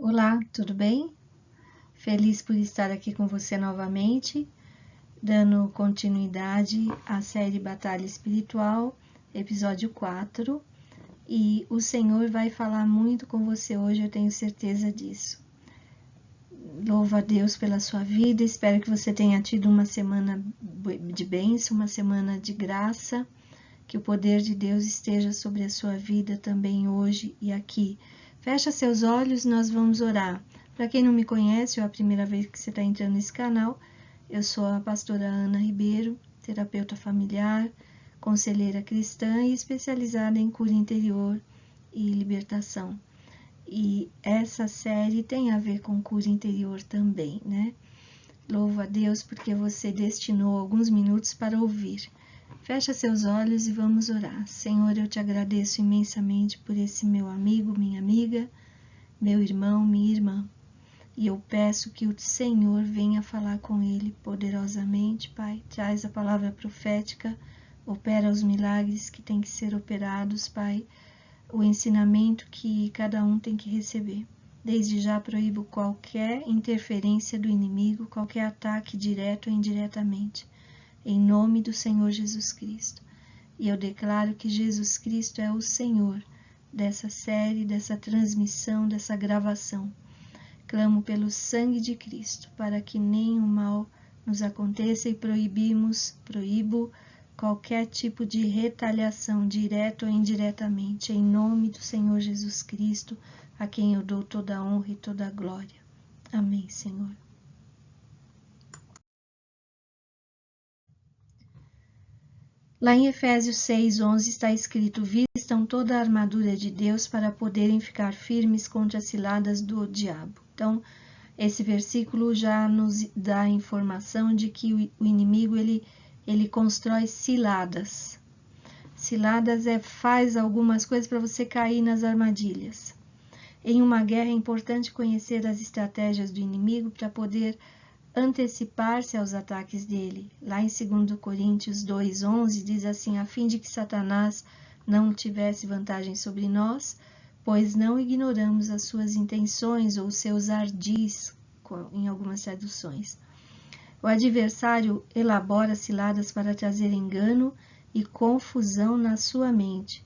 Olá, tudo bem? Feliz por estar aqui com você novamente, dando continuidade à série Batalha Espiritual, episódio 4. E o Senhor vai falar muito com você hoje, eu tenho certeza disso. Louvo a Deus pela sua vida, espero que você tenha tido uma semana de bênção, uma semana de graça, que o poder de Deus esteja sobre a sua vida também hoje e aqui. Fecha seus olhos, nós vamos orar. Para quem não me conhece, ou é a primeira vez que você está entrando nesse canal, eu sou a pastora Ana Ribeiro, terapeuta familiar, conselheira cristã e especializada em cura interior e libertação. E essa série tem a ver com cura interior também, né? Louvo a Deus porque você destinou alguns minutos para ouvir. Fecha seus olhos e vamos orar. Senhor, eu te agradeço imensamente por esse meu amigo, minha amiga, meu irmão, minha irmã. E eu peço que o Senhor venha falar com ele poderosamente, Pai. Traz a palavra profética, opera os milagres que têm que ser operados, Pai. O ensinamento que cada um tem que receber. Desde já proíbo qualquer interferência do inimigo, qualquer ataque direto ou indiretamente. Em nome do Senhor Jesus Cristo. E eu declaro que Jesus Cristo é o Senhor dessa série, dessa transmissão, dessa gravação. Clamo pelo sangue de Cristo, para que nenhum mal nos aconteça e proíbo qualquer tipo de retaliação, direta ou indiretamente, em nome do Senhor Jesus Cristo, a quem eu dou toda a honra e toda a glória. Amém, Senhor. Lá em Efésios 6:11 está escrito: vistam toda a armadura de Deus para poderem ficar firmes contra as ciladas do diabo. Então, esse versículo já nos dá a informação de que o inimigo ele constrói ciladas. Ciladas faz algumas coisas para você cair nas armadilhas. Em uma guerra é importante conhecer as estratégias do inimigo para poder antecipar-se aos ataques dele. Lá em 2 Coríntios 2:11 diz assim: a fim de que Satanás não tivesse vantagem sobre nós, pois não ignoramos as suas intenções ou seus ardis, em algumas traduções. O adversário elabora ciladas para trazer engano e confusão na sua mente.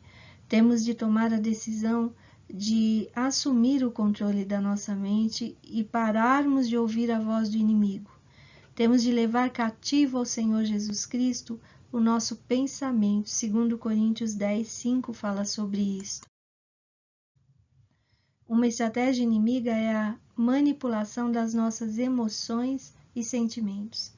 Temos de tomar a decisão de assumir o controle da nossa mente e pararmos de ouvir a voz do inimigo. Temos de levar cativo ao Senhor Jesus Cristo o nosso pensamento. 2 Coríntios 10:5 fala sobre isso. Uma estratégia inimiga é a manipulação das nossas emoções e sentimentos.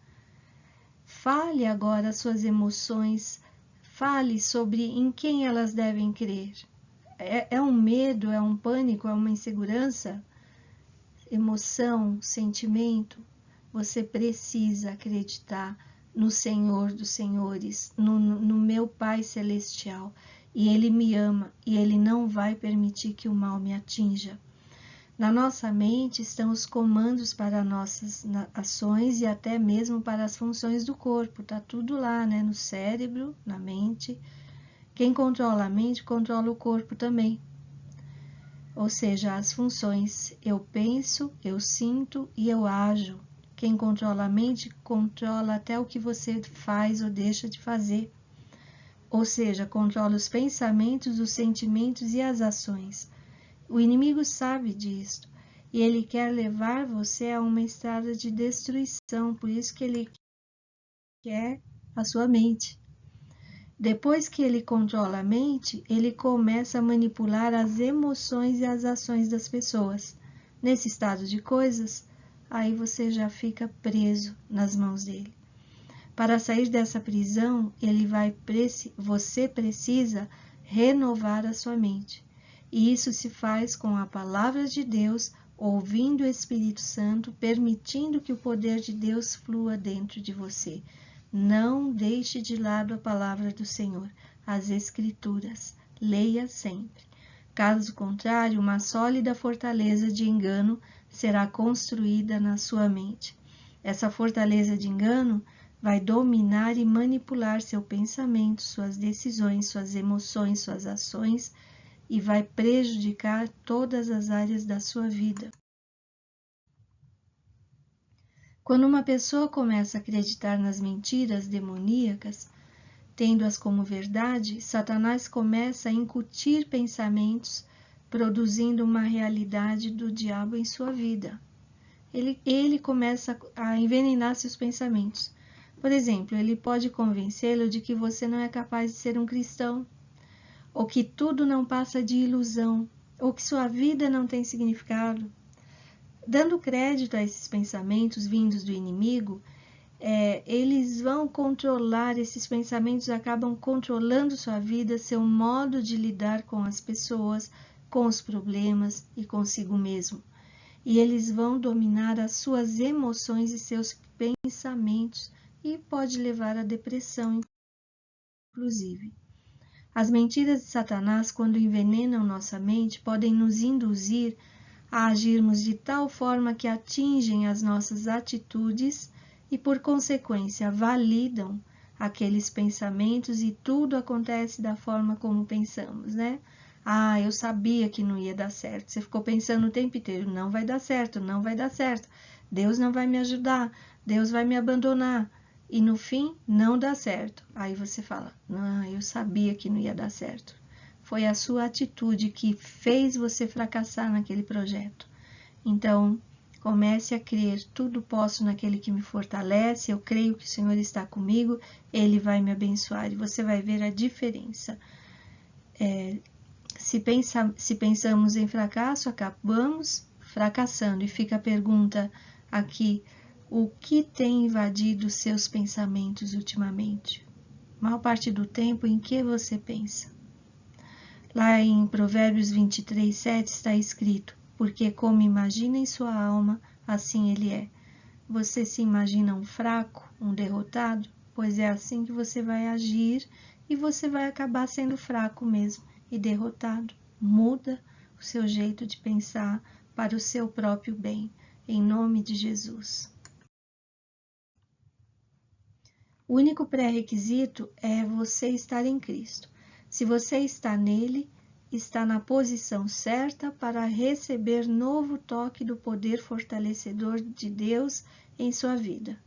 Fale agora as suas emoções, fale sobre em quem elas devem crer. É um medo, é um pânico, é uma insegurança? Emoção, sentimento? Você precisa acreditar no Senhor dos Senhores, no meu Pai Celestial. E Ele me ama e Ele não vai permitir que o mal me atinja. Na nossa mente estão os comandos para nossas ações e até mesmo para as funções do corpo. Está tudo lá, né? No cérebro, na mente. Quem controla a mente, controla o corpo também. Ou seja, as funções. Eu penso, eu sinto e eu ajo. Quem controla a mente, controla até o que você faz ou deixa de fazer. Ou seja, controla os pensamentos, os sentimentos e as ações. O inimigo sabe disso e ele quer levar você a uma estrada de destruição, por isso que ele quer a sua mente. Depois que ele controla a mente, ele começa a manipular as emoções e as ações das pessoas. Nesse estado de coisas, aí você já fica preso nas mãos dele. Para sair dessa prisão, você precisa renovar a sua mente. E isso se faz com a palavra de Deus, ouvindo o Espírito Santo, permitindo que o poder de Deus flua dentro de você. Não deixe de lado a palavra do Senhor, as Escrituras. Leia sempre. Caso contrário, uma sólida fortaleza de engano será construída na sua mente. Essa fortaleza de engano vai dominar e manipular seu pensamento, suas decisões, suas emoções, suas ações e vai prejudicar todas as áreas da sua vida. Quando uma pessoa começa a acreditar nas mentiras demoníacas, tendo-as como verdade, Satanás começa a incutir pensamentos, produzindo uma realidade do diabo em sua vida. Ele começa a envenenar seus pensamentos. Por exemplo, ele pode convencê-lo de que você não é capaz de ser um cristão, ou que tudo não passa de ilusão, ou que sua vida não tem significado. Dando crédito a esses pensamentos vindos do inimigo, eles vão controlar, esses pensamentos acabam controlando sua vida, seu modo de lidar com as pessoas, com os problemas e consigo mesmo. E eles vão dominar as suas emoções e seus pensamentos e pode levar à depressão, inclusive. As mentiras de Satanás, quando envenenam nossa mente, podem nos induzir a agirmos de tal forma que atingem as nossas atitudes e, por consequência, validam aqueles pensamentos e tudo acontece da forma como pensamos, né? Ah, eu sabia que não ia dar certo. Você ficou pensando o tempo inteiro, não vai dar certo, não vai dar certo. Deus não vai me ajudar, Deus vai me abandonar. E no fim, não dá certo. Aí você fala, ah, eu sabia que não ia dar certo. Foi a sua atitude que fez você fracassar naquele projeto. Então, comece a crer, tudo posso naquele que me fortalece, eu creio que o Senhor está comigo, Ele vai me abençoar e você vai ver a diferença. Se pensamos em fracasso, acabamos fracassando. E fica a pergunta aqui, o que tem invadido seus pensamentos ultimamente? A maior parte do tempo, em que você pensa? Lá em Provérbios 23, 7 está escrito, porque como imagina em sua alma, assim ele é. Você se imagina um fraco, um derrotado? Pois é assim que você vai agir e você vai acabar sendo fraco mesmo e derrotado. Muda o seu jeito de pensar para o seu próprio bem, em nome de Jesus. O único pré-requisito é você estar em Cristo. Se você está nele, está na posição certa para receber novo toque do poder fortalecedor de Deus em sua vida.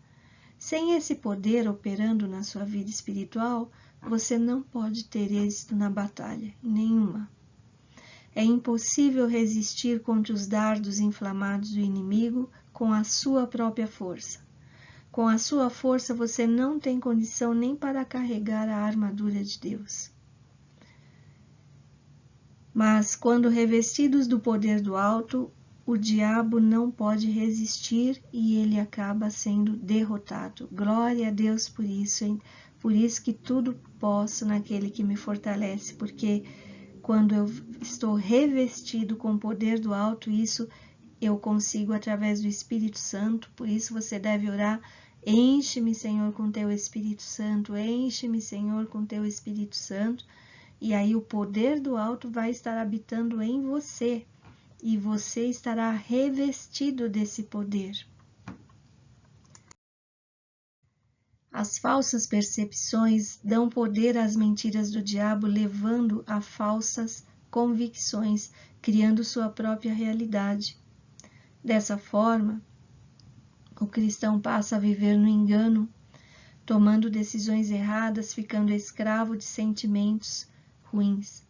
Sem esse poder operando na sua vida espiritual, você não pode ter êxito na batalha, nenhuma. É impossível resistir contra os dardos inflamados do inimigo com a sua própria força. Com a sua força você não tem condição nem para carregar a armadura de Deus. Mas quando revestidos do poder do alto, o diabo não pode resistir e ele acaba sendo derrotado. Glória a Deus por isso, hein? Por isso que tudo posso naquele que me fortalece, porque quando eu estou revestido com o poder do alto, isso eu consigo através do Espírito Santo. Por isso você deve orar, enche-me, Senhor, com teu Espírito Santo, enche-me, Senhor, com teu Espírito Santo. E aí o poder do alto vai estar habitando em você e você estará revestido desse poder. As falsas percepções dão poder às mentiras do diabo, levando a falsas convicções, criando sua própria realidade. Dessa forma, o cristão passa a viver no engano, tomando decisões erradas, ficando escravo de sentimentos ruins.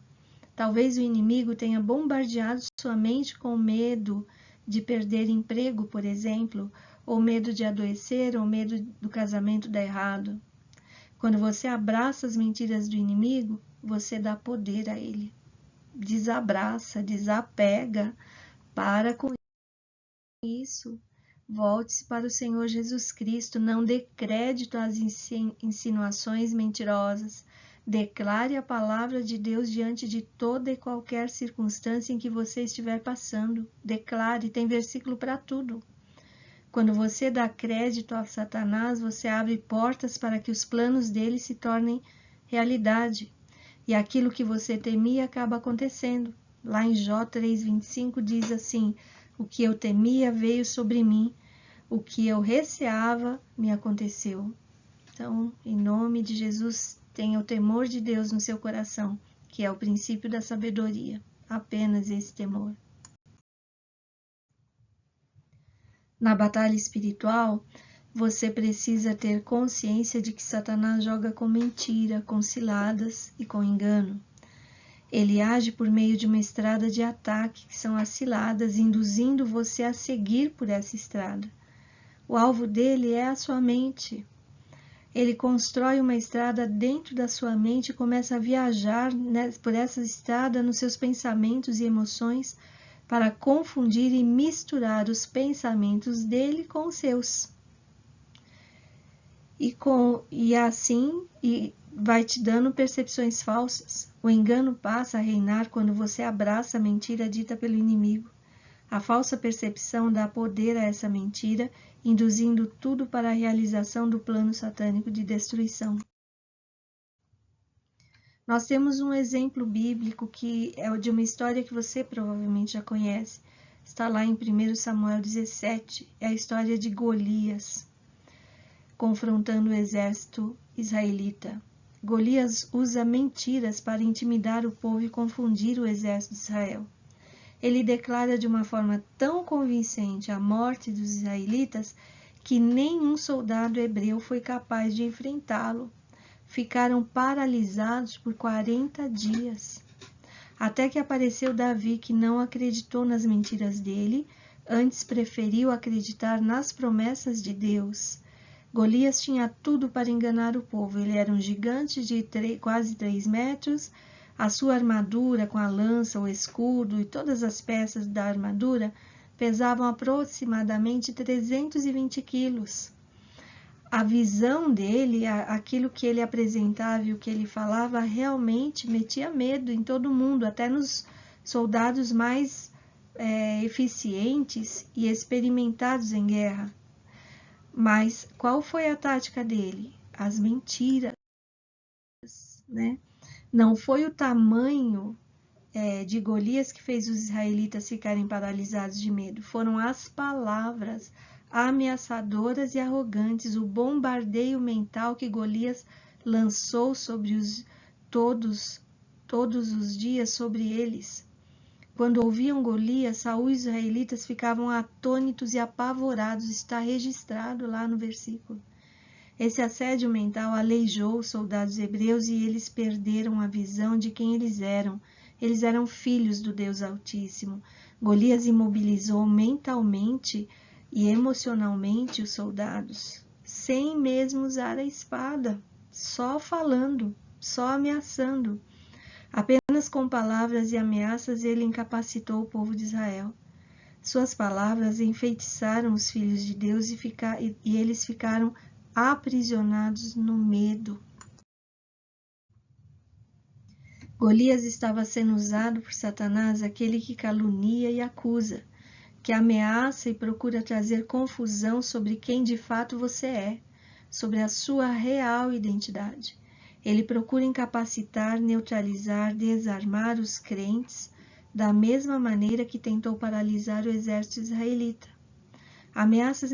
Talvez o inimigo tenha bombardeado sua mente com medo de perder emprego, por exemplo, ou medo de adoecer, ou medo do casamento dar errado. Quando você abraça as mentiras do inimigo, você dá poder a ele. Desabraça, desapega, para com isso. Volte-se para o Senhor Jesus Cristo, não dê crédito às insinuações mentirosas. Declare a palavra de Deus diante de toda e qualquer circunstância em que você estiver passando. Declare, tem versículo para tudo. Quando você dá crédito a Satanás, você abre portas para que os planos dele se tornem realidade. E aquilo que você temia acaba acontecendo. Lá em Jó 3,25 diz assim, o que eu temia veio sobre mim, o que eu receava me aconteceu. Então, em nome de Jesus, tenha o temor de Deus no seu coração, que é o princípio da sabedoria. Apenas esse temor. Na batalha espiritual, você precisa ter consciência de que Satanás joga com mentira, com ciladas e com engano. Ele age por meio de uma estrada de ataque, que são as ciladas, induzindo você a seguir por essa estrada. O alvo dele é a sua mente. Ele constrói uma estrada dentro da sua mente e começa a viajar por essa estrada nos seus pensamentos e emoções para confundir e misturar os pensamentos dele com os seus. E assim vai te dando percepções falsas. O engano passa a reinar quando você abraça a mentira dita pelo inimigo. A falsa percepção dá poder a essa mentira, induzindo tudo para a realização do plano satânico de destruição. Nós temos um exemplo bíblico que é o de uma história que você provavelmente já conhece. Está lá em 1 Samuel 17, é a história de Golias, confrontando o exército israelita. Golias usa mentiras para intimidar o povo e confundir o exército de Israel. Ele declara de uma forma tão convincente a morte dos israelitas que nenhum soldado hebreu foi capaz de enfrentá-lo. Ficaram paralisados por 40 dias. Até que apareceu Davi, que não acreditou nas mentiras dele, antes preferiu acreditar nas promessas de Deus. Golias tinha tudo para enganar o povo. Ele era um gigante de quase 3 metros. A sua armadura, com a lança, o escudo e todas as peças da armadura, pesavam aproximadamente 320 quilos. A visão dele, aquilo que ele apresentava e o que ele falava, realmente metia medo em todo mundo, até nos soldados mais eficientes e experimentados em guerra. Mas qual foi a tática dele? As mentiras, né? Não foi o tamanho de Golias que fez os israelitas ficarem paralisados de medo. Foram as palavras ameaçadoras e arrogantes, o bombardeio mental que Golias lançou sobre todos os dias sobre eles. Quando ouviam Golias, Saul e os israelitas ficavam atônitos e apavorados. Está registrado lá no versículo. Esse assédio mental aleijou os soldados hebreus e eles perderam a visão de quem eles eram. Eles eram filhos do Deus Altíssimo. Golias imobilizou mentalmente e emocionalmente os soldados, sem mesmo usar a espada, só falando, só ameaçando. Apenas com palavras e ameaças ele incapacitou o povo de Israel. Suas palavras enfeitiçaram os filhos de Deus e eles ficaram aprisionados no medo. Golias estava sendo usado por Satanás, aquele que calunia e acusa, que ameaça e procura trazer confusão sobre quem de fato você é, sobre a sua real identidade. Ele procura incapacitar, neutralizar, desarmar os crentes, da mesma maneira que tentou paralisar o exército israelita. Ameaças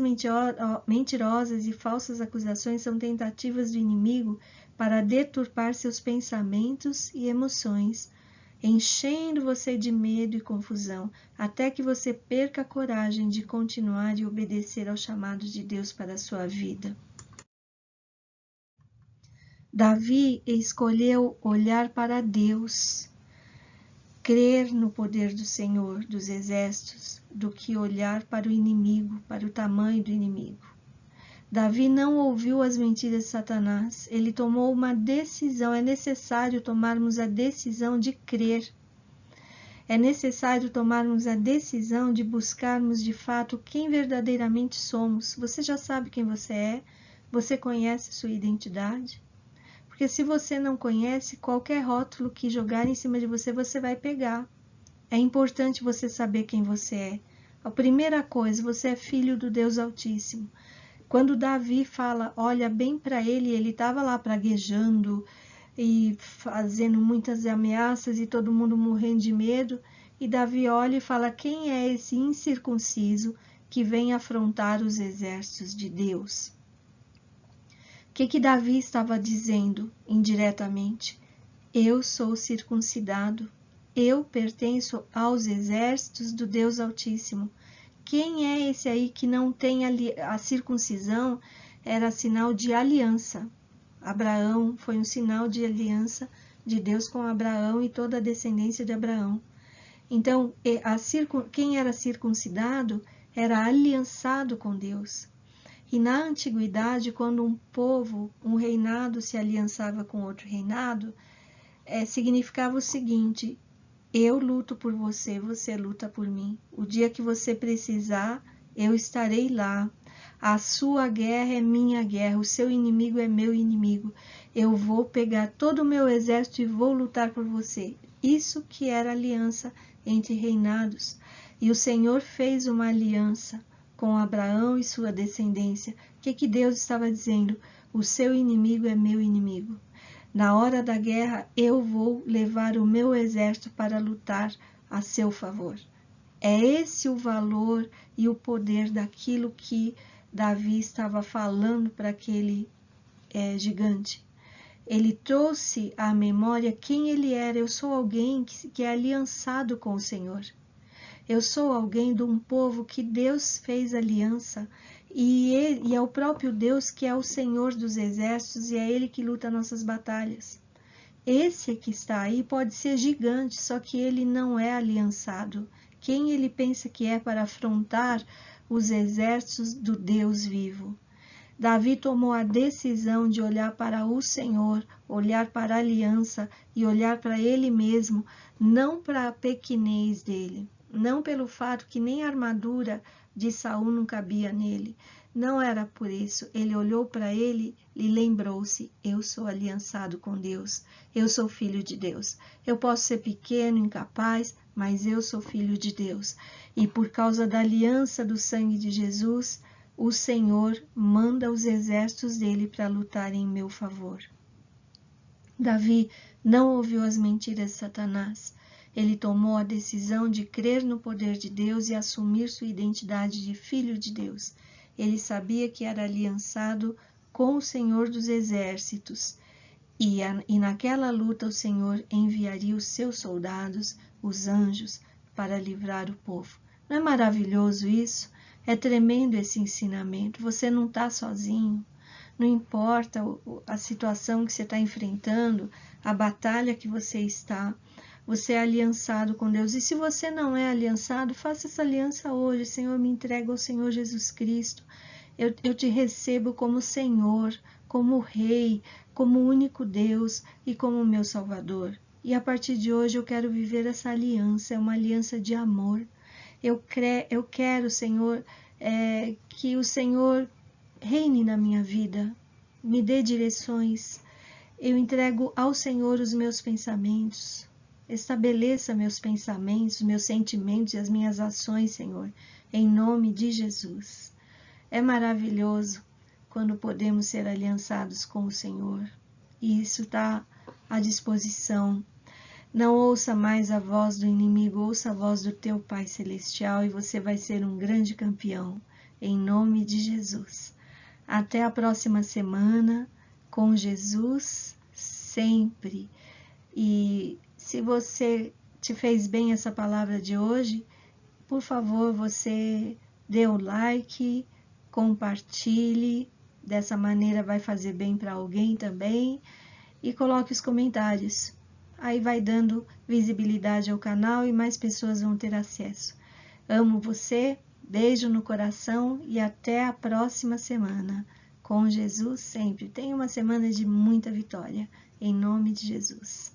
mentirosas e falsas acusações são tentativas do inimigo para deturpar seus pensamentos e emoções, enchendo você de medo e confusão, até que você perca a coragem de continuar e obedecer ao chamado de Deus para a sua vida. Davi escolheu olhar para Deus, crer no poder do Senhor dos exércitos, do que olhar para o inimigo, para o tamanho do inimigo. Davi não ouviu as mentiras de Satanás, ele tomou uma decisão. É necessário tomarmos a decisão de crer. É necessário tomarmos a decisão de buscarmos de fato quem verdadeiramente somos. Você já sabe quem você é? Você conhece sua identidade? Porque se você não conhece, qualquer rótulo que jogar em cima de você, você vai pegar. É importante você saber quem você é. A primeira coisa, você é filho do Deus Altíssimo. Quando Davi fala, olha bem para ele, ele estava lá praguejando e fazendo muitas ameaças e todo mundo morrendo de medo. E Davi olha e fala, quem é esse incircunciso que vem afrontar os exércitos de Deus? O que Davi estava dizendo indiretamente? Eu sou circuncidado, eu pertenço aos exércitos do Deus Altíssimo. quem é esse aí que não tem a circuncisão? Era sinal de aliança. Abraão foi um sinal de aliança de Deus com Abraão e toda a descendência de Abraão. Então, quem era circuncidado era aliançado com Deus. E na antiguidade, quando um povo, um reinado se aliançava com outro reinado, significava o seguinte: eu luto por você, você luta por mim. O dia que você precisar, eu estarei lá. A sua guerra é minha guerra, o seu inimigo é meu inimigo. Eu vou pegar todo o meu exército e vou lutar por você. Isso que era aliança entre reinados. E o Senhor fez uma aliança com Abraão e sua descendência. O que Deus estava dizendo? O seu inimigo é meu inimigo. Na hora da guerra, eu vou levar o meu exército para lutar a seu favor. É esse o valor e o poder daquilo que Davi estava falando para aquele gigante. Ele trouxe à memória quem ele era. Eu sou alguém que é aliançado com o Senhor. Eu sou alguém de um povo que Deus fez aliança. E é o próprio Deus que é o Senhor dos exércitos e é Ele que luta nossas batalhas. Esse que está aí pode ser gigante, só que ele não é aliançado. Quem ele pensa que é para afrontar os exércitos do Deus vivo? Davi tomou a decisão de olhar para o Senhor, olhar para a aliança e olhar para ele mesmo, não para a pequenez dele, não pelo fato que nem a armadura de Saul não cabia nele. Não era por isso. Ele olhou para ele e lembrou-se: eu sou aliançado com Deus, eu sou filho de Deus. Eu posso ser pequeno, incapaz, mas eu sou filho de Deus. E por causa da aliança do sangue de Jesus, o Senhor manda os exércitos dele para lutar em meu favor. Davi não ouviu as mentiras de Satanás. Ele tomou a decisão de crer no poder de Deus e assumir sua identidade de filho de Deus. Ele sabia que era aliançado com o Senhor dos exércitos. E naquela luta o Senhor enviaria os seus soldados, os anjos, para livrar o povo. Não é maravilhoso isso? É tremendo esse ensinamento. Você não está sozinho. Não importa a situação que você está enfrentando, a batalha que você está. Você é aliançado com Deus. E se você não é aliançado, faça essa aliança hoje. Senhor, me entrega ao Senhor Jesus Cristo. Eu te recebo como Senhor, como Rei, como único Deus e como meu Salvador. E a partir de hoje eu quero viver essa aliança. É uma aliança de amor. Eu quero, Senhor, que o Senhor reine na minha vida. Me dê direções. Eu entrego ao Senhor os meus pensamentos. Estabeleça meus pensamentos, meus sentimentos e as minhas ações, Senhor, em nome de Jesus. É maravilhoso quando podemos ser aliançados com o Senhor. E isso está à disposição. Não ouça mais a voz do inimigo, ouça a voz do teu Pai Celestial e você vai ser um grande campeão, em nome de Jesus. Até a próxima semana, com Jesus sempre. E se você te fez bem essa palavra de hoje, por favor, você dê um like, compartilhe, dessa maneira vai fazer bem para alguém também, e coloque os comentários. Aí vai dando visibilidade ao canal e mais pessoas vão ter acesso. Amo você, beijo no coração e até a próxima semana. Com Jesus sempre. Tenha uma semana de muita vitória, em nome de Jesus.